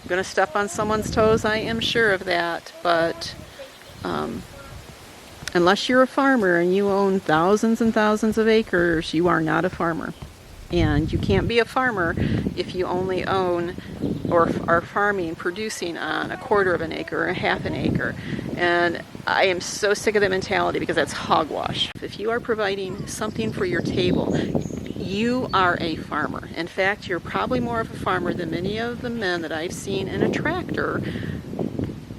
I'm going to step on someone's toes, I am sure of that, but unless you're a farmer and you own thousands and thousands of acres, you are not a farmer. And you can't be a farmer if you only own or are farming, producing on a quarter of an acre or a half an acre. And I am so sick of that mentality because that's hogwash. If you are providing something for your table, you are a farmer. In fact, you're probably more of a farmer than many of the men that I've seen in a tractor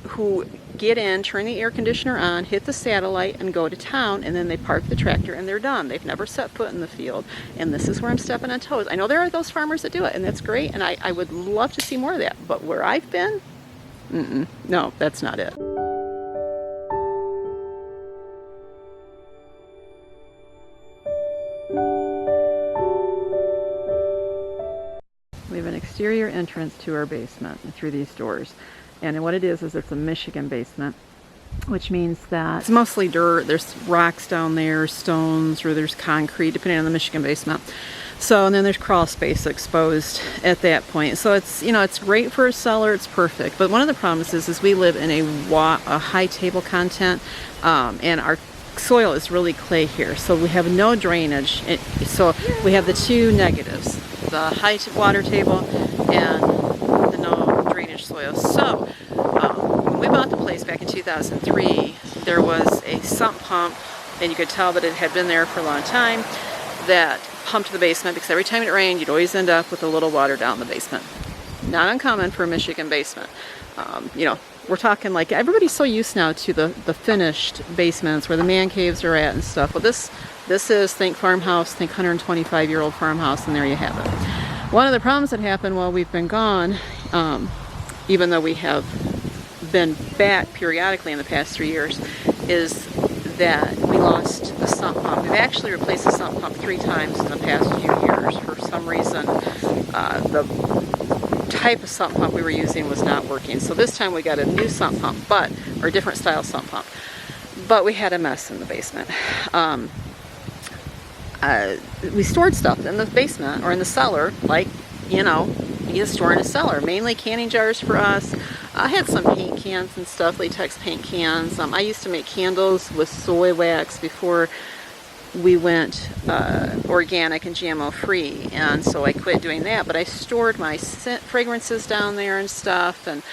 who get in, turn the air conditioner on, hit the satellite, and go to town, and then they park the tractor and they're done. They've never set foot in the field, and this is where I'm stepping on toes. I know there are those farmers that do it, and that's great, and I would love to see more of that, but where I've been, no, that's not it. We have an exterior entrance to our basement through these doors. And what it is it's a Michigan basement, which means that it's mostly dirt. There's rocks down there, stones, or there's concrete, depending on the Michigan basement. So, and then there's crawl space exposed at that point. So it's, you know, it's great for a cellar. It's perfect. But one of the problems is we live in a high table content, and our soil is really clay here. So we have no drainage. So we have the two negatives, the high water table and the no drainage soil. So when we bought the place back in 2003, there was a sump pump, and you could tell that it had been there for a long time, that pumped the basement, because every time it rained you'd always end up with a little water down the basement. Not uncommon for a Michigan basement. You know, we're talking like everybody's so used now to the finished basements where the man caves are at and stuff. Well, this is, think farmhouse, think 125-year-old farmhouse, and there you have it. One of the problems that happened while we've been gone, even though we have been back periodically in the past 3 years, is that we lost the sump pump. We've actually replaced the sump pump 3 times in the past few years. For some reason, the type of sump pump we were using was not working. So this time we got a new sump pump, or a different style sump pump. But we had a mess in the basement. We stored stuff in the basement or in the cellar, like, you know, you store in a cellar, mainly canning jars for us. I had some paint cans and stuff, latex paint cans. I used to make candles with soy wax before we went organic and GMO free, and so I quit doing that, but I stored my scent fragrances down there and stuff, and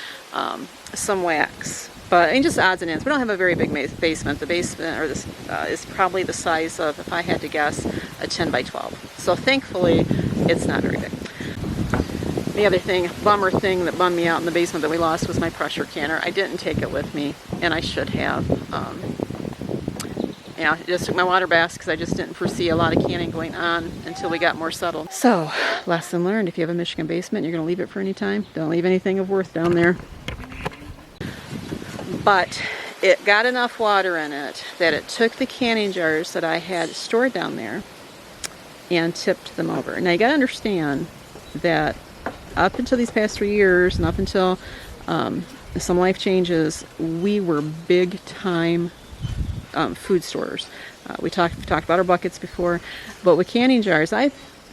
some wax. But I mean, just odds and ends. We don't have a very big basement. The basement is probably the size of, if I had to guess, a 10 by 12. So thankfully, it's not very big. The other bummer thing that bummed me out in the basement that we lost was my pressure canner. I didn't take it with me, and I should have. I just took my water baths because I just didn't foresee a lot of canning going on until we got more settled. So, lesson learned, if you have a Michigan basement, you're going to leave it for any time. Don't leave anything of worth down there. But it got enough water in it that it took the canning jars that I had stored down there and tipped them over. Now you got to understand that up until these past 3 years, and up until some life changes, we were big time food storers. We talked about our buckets before, but with canning jars,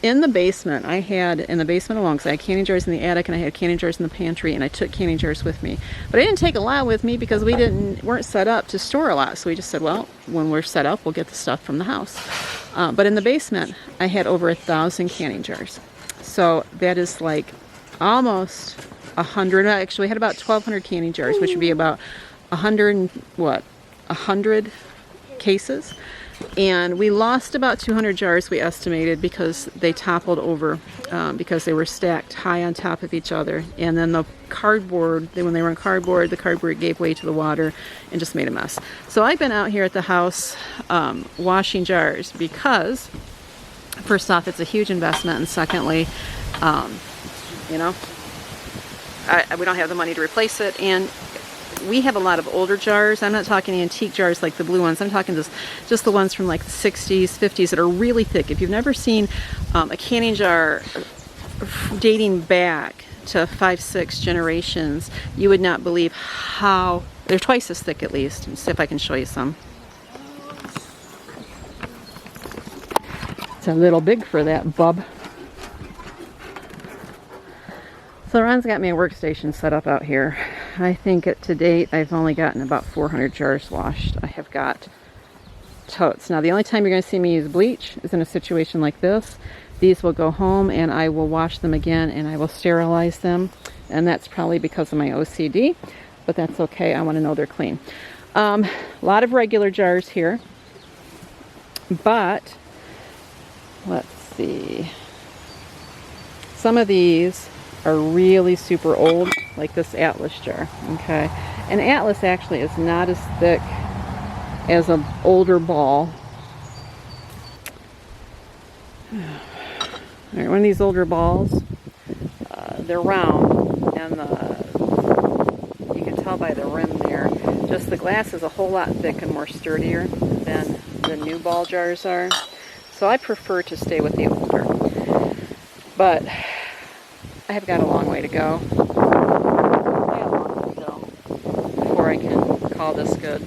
in the basement alone, because I had canning jars in the attic and I had canning jars in the pantry, and I took canning jars with me. But I didn't take a lot with me because we weren't set up to store a lot. So we just said, well, when we're set up, we'll get the stuff from the house. But in the basement, I had over 1,000 canning jars. So that is like almost 100. Actually, we had about 1,200 canning jars, which would be about 100 cases. And we lost about 200 jars, we estimated, because they toppled over, because they were stacked high on top of each other. And then the cardboard, when they were in cardboard, the cardboard gave way to the water and just made a mess. So I've been out here at the house washing jars because, first off, it's a huge investment, and secondly, we don't have the money to replace it, and we have a lot of older jars. I'm not talking antique jars like the blue ones. I'm talking just the ones from like the 60s, 50s that are really thick. If you've never seen a canning jar dating back to 5-6 generations, you would not believe how they're twice as thick, at least. Let's see if I can show you some. It's a little big for that bub. So Ron's got me a workstation set up out here. I think to date I've only gotten about 400 jars washed. I have got totes. Now the only time you're going to see me use bleach is in a situation like this. These will go home and I will wash them again and I will sterilize them. And that's probably because of my OCD, but that's okay. I want to know they're clean. A lot of regular jars here, but let's see. Some of these are really super old, like this Atlas jar, okay? And Atlas actually is not as thick as an older ball. All right, one of these older balls, they're round, and you can tell by the rim there, just the glass is a whole lot thicker and more sturdier than the new ball jars are. So I prefer to stay with the older. But I have got a long way to go. Before I can call this good.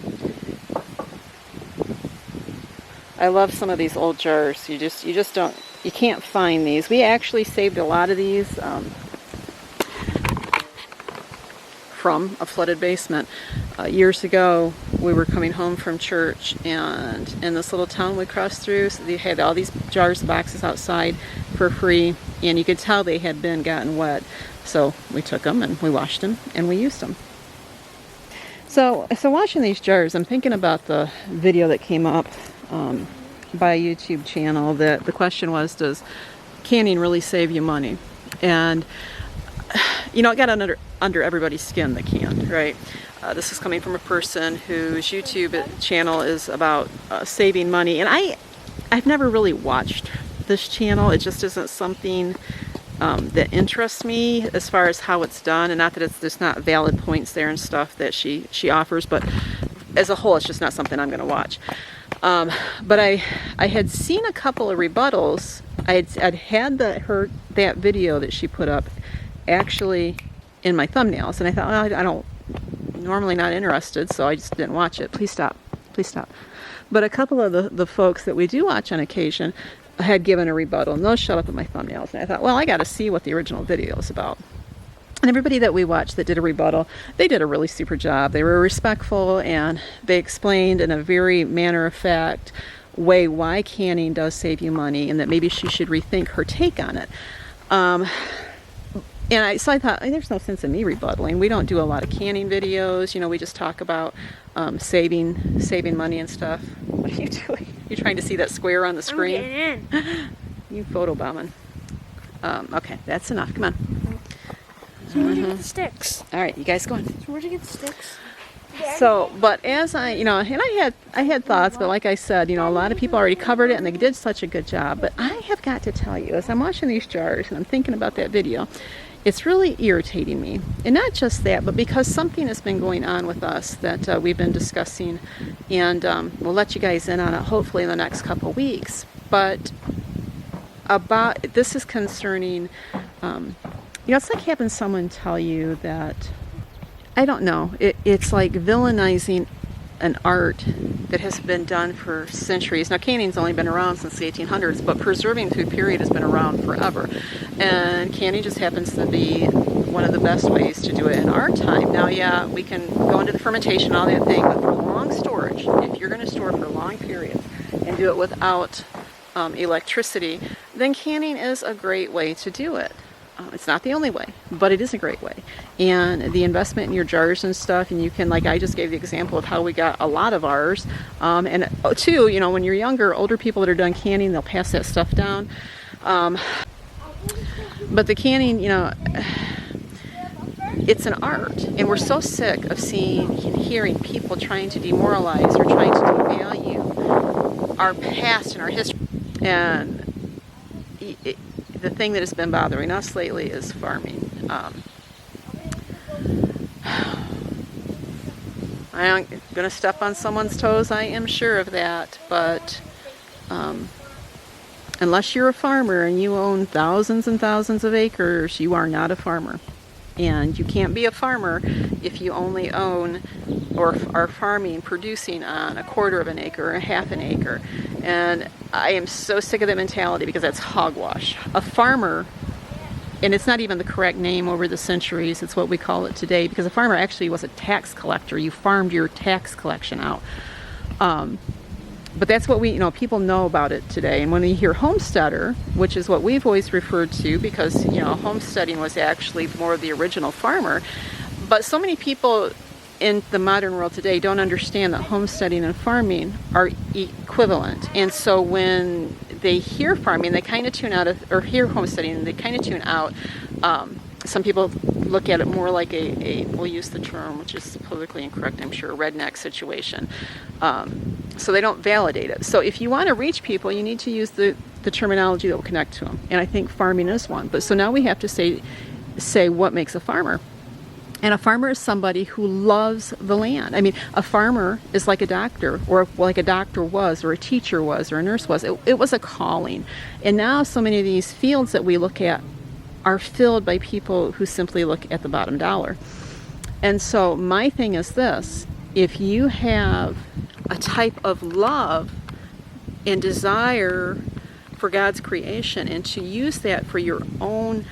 I love some of these old jars. You just don't, you can't find these. We actually saved a lot of these from a flooded basement. Years ago, we were coming home from church, and in this little town we crossed through, so they had all these jars and boxes outside for free, and you could tell they had gotten wet. So we took them and we washed them and we used them. So washing these jars, I'm thinking about the video that came up by a YouTube channel that the question was, does canning really save you money? And you know, it got under everybody's skin, the can, right? This is coming from a person whose YouTube channel is about saving money, and I've never really watched this channel. It just isn't something that interests me as far as how it's done, and not that there's not valid points there and stuff that she offers, but as a whole, it's just not something I'm going to watch. But I had seen a couple of rebuttals. I'd had that video that she put up actually in my thumbnails, and I thought, well, I don't normally not interested, so I just didn't watch it. Please stop. But a couple of the folks that we do watch on occasion had given a rebuttal, and those showed up in my thumbnails, and I thought, well, I got to see what the original video is about. And everybody that we watched that did a rebuttal, they did a really super job. They were respectful, and they explained in a very matter-of-fact way why canning does save you money, and that maybe she should rethink her take on it. So I thought, there's no sense in me rebuttaling. We don't do a lot of canning videos. You know, we just talk about saving money and stuff. What are you doing? You trying to see that square on the screen? I'm getting in. You photobombing. Okay, that's enough. Come on. So where'd you get the sticks? All right, you guys go on. So where'd you get the sticks? So, but as I, and I had thoughts, but like I said, a lot of people already covered it and they did such a good job. But I have got to tell you, as I'm watching these jars and I'm thinking about that video, it's really irritating me. And not just that, but because something has been going on with us that we've been discussing, and we'll let you guys in on it hopefully in the next couple weeks. But this is concerning, it's like having someone tell you that, I don't know, it's like villainizing an art that has been done for centuries. Now, canning's only been around since the 1800s, but preserving food, period, has been around forever. And canning just happens to be one of the best ways to do it in our time. Now, yeah, we can go into the fermentation, all that thing, but for long storage, if you're going to store for long periods and do it without electricity, then canning is a great way to do it. It's not the only way, but it is a great way. And the investment in your jars and stuff, and you can, like I just gave the example of how we got a lot of ours. And too, when you're younger, older people that are done canning, they'll pass that stuff down. But the canning, it's an art. And we're so sick of seeing and hearing people trying to demoralize or trying to devalue our past and our history. And the thing that has been bothering us lately is farming. I'm going to step on someone's toes, I am sure of that, but unless you're a farmer and you own thousands and thousands of acres, you are not a farmer. And you can't be a farmer if you only own or are farming, producing on a quarter of an acre or a half an acre. And I am so sick of that mentality because that's hogwash. A farmer and it's not even the correct name over the centuries, it's what we call it today, because a farmer actually was a tax collector. You farmed your tax collection out. But that's what people know about it today. And when you hear homesteader, which is what we've always referred to, because, homesteading was actually more of the original farmer. But so many people in the modern world today don't understand that homesteading and farming are equivalent. And so when they hear farming, they kind of tune out, or hear homesteading, they kind of tune out. Some people look at it more like we'll use the term, which is politically incorrect, I'm sure, a redneck situation. So they don't validate it. So if you want to reach people, you need to use the terminology that will connect to them. And I think farming is one. But so now we have to say what makes a farmer. And a farmer is somebody who loves the land. I mean, a farmer is like a doctor, or like a doctor was, or a teacher was, or a nurse was. It was a calling. And now so many of these fields that we look at are filled by people who simply look at the bottom dollar. And so my thing is this: if you have a type of love and desire for God's creation, and to use that for your own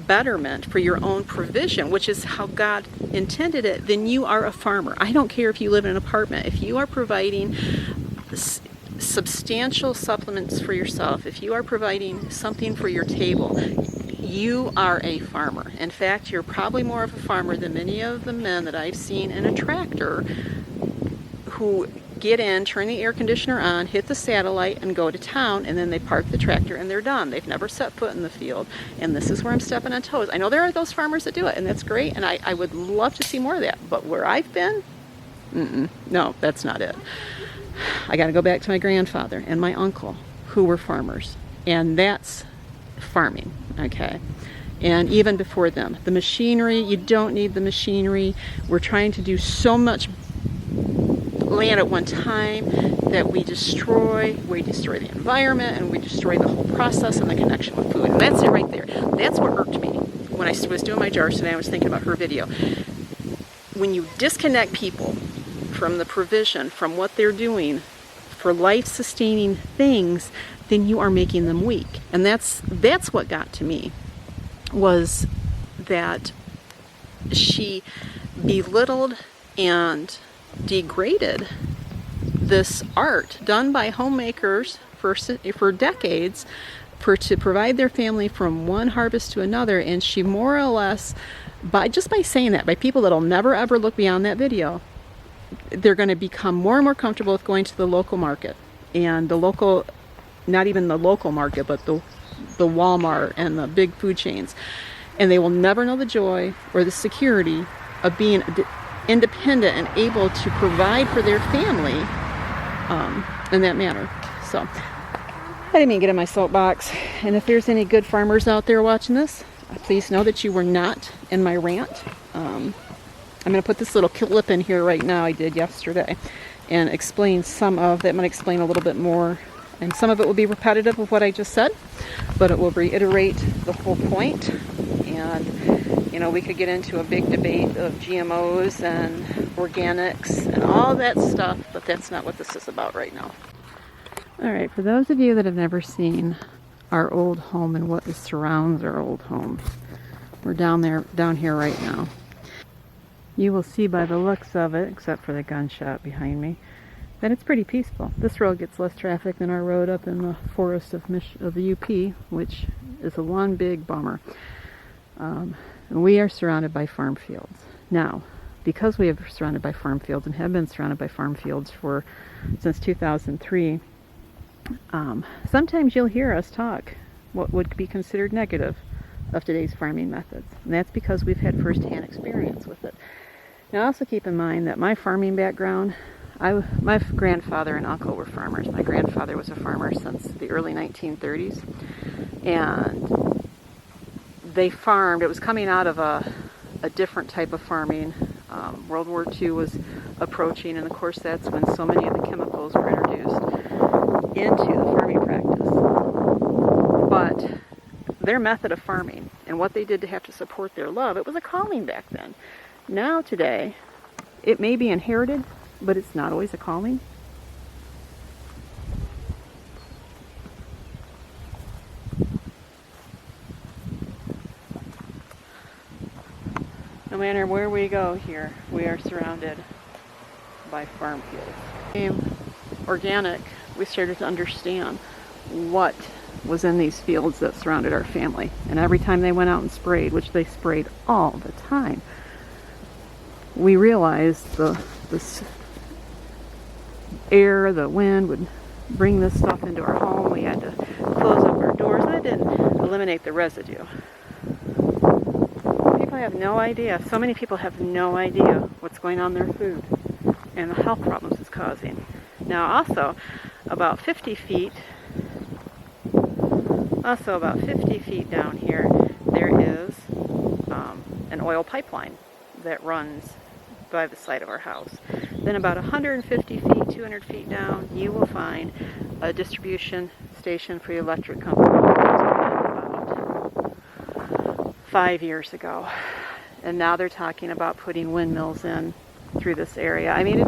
betterment, for your own provision, which is how God intended it, then you are a farmer. I don't care if you live in an apartment. If you are providing substantial supplements for yourself, if you are providing something for your table, you are a farmer. In fact, you're probably more of a farmer than many of the men that I've seen in a tractor who get in, turn the air conditioner on, hit the satellite, and go to town, and then they park the tractor and they're done. They've never set foot in the field. And this is where I'm stepping on toes. I know there are those farmers that do it, and that's great, and I would love to see more of that. But where I've been, no, that's not it. I got to go back to my grandfather and my uncle, who were farmers. And that's farming, okay? And even before them, the machinery, you don't need the machinery. We're trying to do so much land at one time that we destroy the environment, and we destroy the whole process and the connection with food. And that's it right there. That's what irked me when I was doing my jars today. I was thinking about her video. When you disconnect people from the provision, from what they're doing for life-sustaining things, then you are making them weak. And that's what got to me, was that she belittled and degraded this art done by homemakers for decades to provide their family from one harvest to another. And she more or less, by saying that, by people that'll never ever look beyond that video, they're going to become more and more comfortable with going to the local market, and the local, not even the local market, but the Walmart and the big food chains. And they will never know the joy or the security of being independent and able to provide for their family in that manner. So I didn't mean to get in my soapbox. And if there's any good farmers out there watching this, please know that you were not in my rant. I'm going to put this little clip in here right now, I did yesterday, and explain some of that. Might explain a little bit more, and some of it will be repetitive of what I just said, but it will reiterate the whole point. And we could get into a big debate of GMOs and organics and all that stuff, but that's not what this is about right now. All right, for those of you that have never seen our old home and what surrounds our old home, we're down here right now. You will see by the looks of it, except for the gunshot behind me, that it's pretty peaceful. This road gets less traffic than our road up in the forest of the UP, which is a one big bummer. We are surrounded by farm fields. Now, because we are surrounded by farm fields and have been surrounded by farm fields since 2003, sometimes you'll hear us talk what would be considered negative of today's farming methods. And that's because we've had firsthand experience with it. Now, also keep in mind that my farming background, my grandfather and uncle were farmers. My grandfather was a farmer since the early 1930s. And they farmed. It was coming out of a different type of farming. World War II was approaching, and of course that's when so many of the chemicals were introduced into the farming practice. But their method of farming and what they did to have to support their love, it was a calling back then. Now today, it may be inherited, but it's not always a calling. matter where we go here, we are surrounded by farm fields. Became organic, we started to understand what was in these fields that surrounded our family. And every time they went out and sprayed, which they sprayed all the time, we realized this air, the wind would bring this stuff into our home. We had to close up our doors. That didn't eliminate the residue. People have no idea. So many people have no idea what's going on in their food and the health problems it's causing. Now also about 50 feet down here, there is an oil pipeline that runs by the side of our house. Then about 150 feet, 200 feet down, you will find a distribution station for the electric company. About 5 years ago. And now they're talking about putting windmills in through this area. I mean,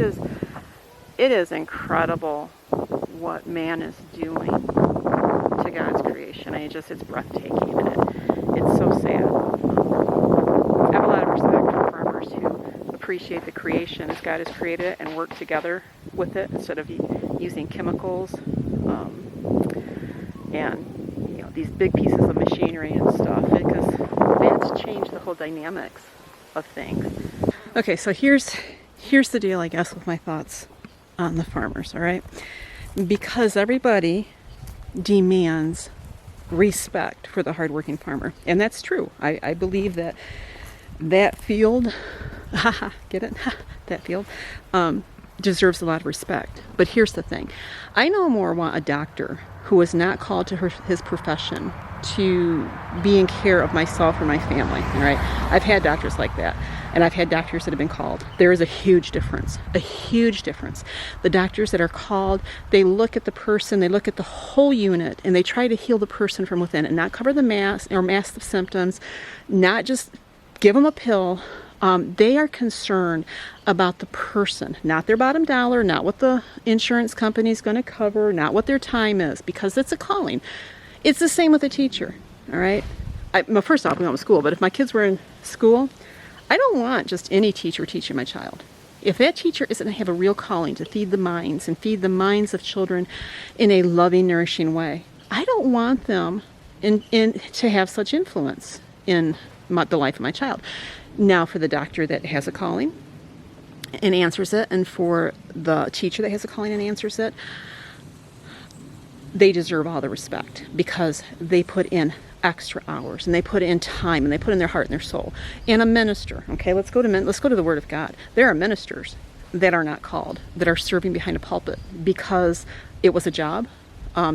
it is incredible what man is doing to God's creation. It's breathtaking, and it's so sad. I have a lot of respect for farmers who appreciate the creation as God has created it and work together with it instead of using chemicals and these big pieces of machinery and stuff, because man's changed the whole dynamics of things. Okay, so here's the deal, I guess, with my thoughts on the farmers, all right? Because everybody demands respect for the hardworking farmer, and that's true. I believe that field, get it? That field deserves a lot of respect. But here's the thing. I no more want a doctor who is not called to his profession to be in care of myself or my family, all right? I've had doctors like that, and I've had doctors that have been called. There is a huge difference. The doctors that are called, they look at the person, they look at the whole unit, and they try to heal the person from within and not cover the mask the symptoms, not just give them a pill. They are concerned about the person, not their bottom dollar, not what the insurance company is going to cover, not what their time is, because it's a calling. It's the same with a teacher, all right? First off, we went to school, but if my kids were in school, I don't want just any teacher teaching my child. If that teacher isn't have a real calling to feed the minds and feed the minds of children in a loving, nourishing way, I don't want them to have such influence in the life of my child. Now, for the doctor that has a calling and answers it, and for the teacher that has a calling and answers it, they deserve all the respect because they put in extra hours and they put in time and they put in their heart and their soul. And a minister, okay, let's go to the Word of God. There are ministers that are not called, that are serving behind a pulpit because it was a job.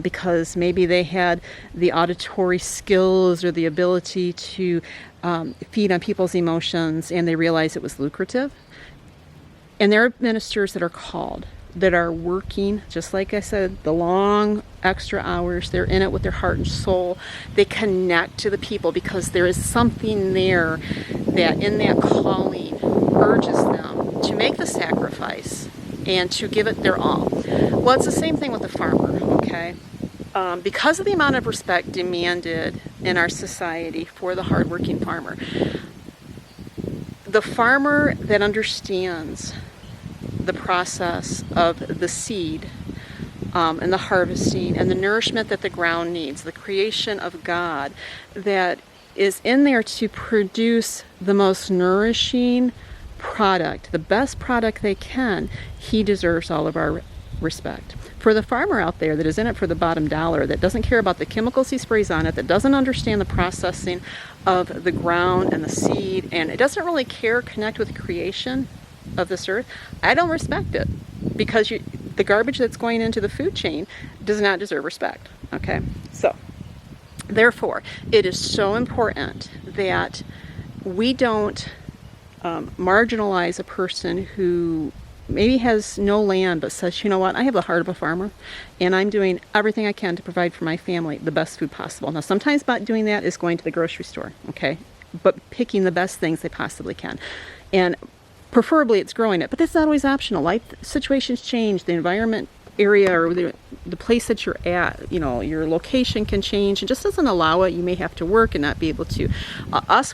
Because maybe they had the auditory skills or the ability to feed on people's emotions, and they realized it was lucrative. And there are ministers that are called, that are working, just like I said, the long extra hours. They're in it with their heart and soul. They connect to the people because there is something there that in that calling urges them to make the sacrifice and to give it their all. Well, it's the same thing with the farmer, okay? Because of the amount of respect demanded in our society for the hardworking farmer, the farmer that understands the process of the seed and the harvesting and the nourishment that the ground needs, the creation of God that is in there to produce the most nourishing product, the best product they can, he deserves all of our respect. For the farmer out there that is in it for the bottom dollar, that doesn't care about the chemicals he sprays on it, that doesn't understand the processing of the ground and the seed, and it doesn't really connect with the creation of this earth, I don't respect it, because the garbage that's going into the food chain does not deserve respect, okay? So, therefore, it is so important that we don't marginalize a person who maybe has no land but says, you know what, I have the heart of a farmer and I'm doing everything I can to provide for my family the best food possible. Now, sometimes about doing that is going to the grocery store, okay? But picking the best things they possibly can. And preferably it's growing it, but that's not always optional. Life situations change, the environment area or the place that you're at, you know, your location can change and just doesn't allow it. You may have to work and not be able to.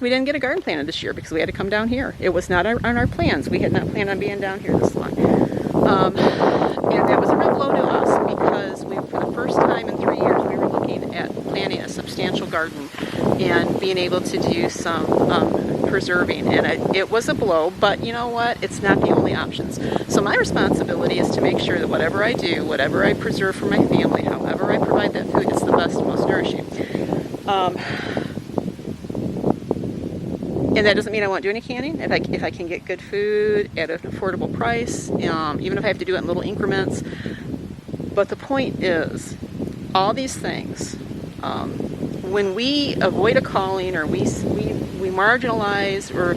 We didn't get a garden planted this year because we had to come down here. It was not on our plans. We had not planned on being down here this long. And that was a real blow to us because for the first time in 3 years, we were looking at planting a substantial garden and being able to do some preserving. And it was a blow, but you know what? It's not the only options. So my responsibility is to make sure that whatever I do, whatever I preserve for my family, however I provide that food, it's the best and most nourishing. And that doesn't mean I won't do any canning. If I can get good food at an affordable price, even if I have to do it in little increments. But the point is, all these things, when we avoid a calling or we marginalize or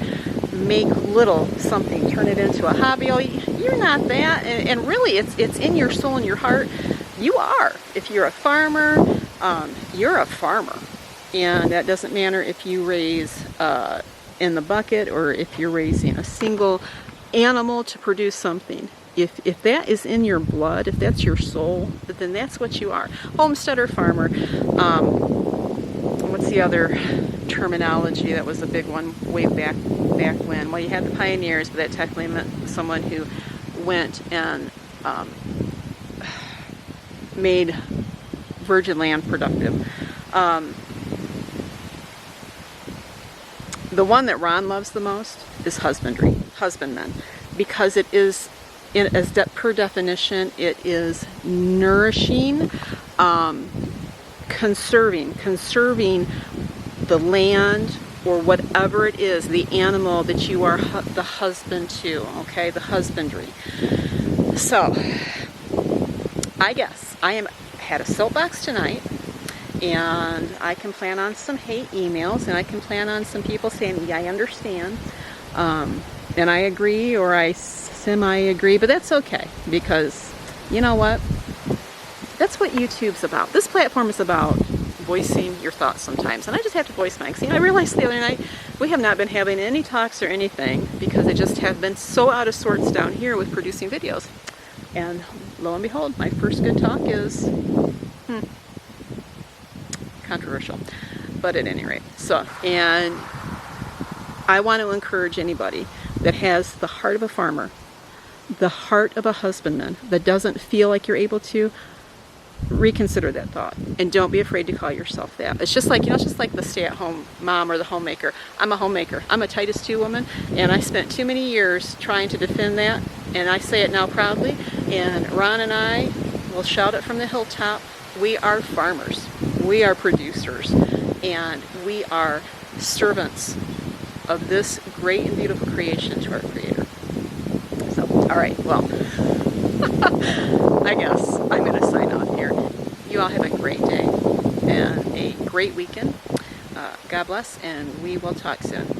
make little something, turn it into a hobby, oh, you're not that. And really, it's in your soul and your heart. You are. If you're a farmer, you're a farmer. And that doesn't matter if you raise in the bucket or if you're raising a single animal to produce something. If that is in your blood, if that's your soul, then that's what you are. Homesteader, farmer. What's the other terminology that was a big one way back when? Well, you had the pioneers, but that technically meant someone who went and made virgin land productive. The one that Ron loves the most is husbandmen, because it is, per definition, it is nourishing, conserving the land or whatever it is, the animal that you are the husband to, okay, the husbandry. So, I guess I had a soapbox tonight. And I can plan on some hate emails, and I can plan on some people saying, yeah, I understand, and I agree, or I semi-agree, but that's okay, because you know what? That's what YouTube's about. This platform is about voicing your thoughts sometimes, and I just have to voice mine. See, I realized the other night, we have not been having any talks or anything, because I just have been so out of sorts down here with producing videos. And lo and behold, my first good talk is, controversial, but at any rate. So, and I want to encourage anybody that has the heart of a farmer, the heart of a husbandman, that doesn't feel like you're able to, reconsider that thought, and don't be afraid to call yourself that. It's just like, you know, it's just like the stay-at-home mom or the homemaker. I'm a homemaker. I'm a Titus 2 woman, and I spent too many years trying to defend that, and I say it now proudly, and Ron and I will shout it from the hilltop. We are farmers. We are producers, and we are servants of this great and beautiful creation to our Creator. So, all right, well, I guess I'm going to sign off here. You all have a great day and a great weekend. God bless, and we will talk soon.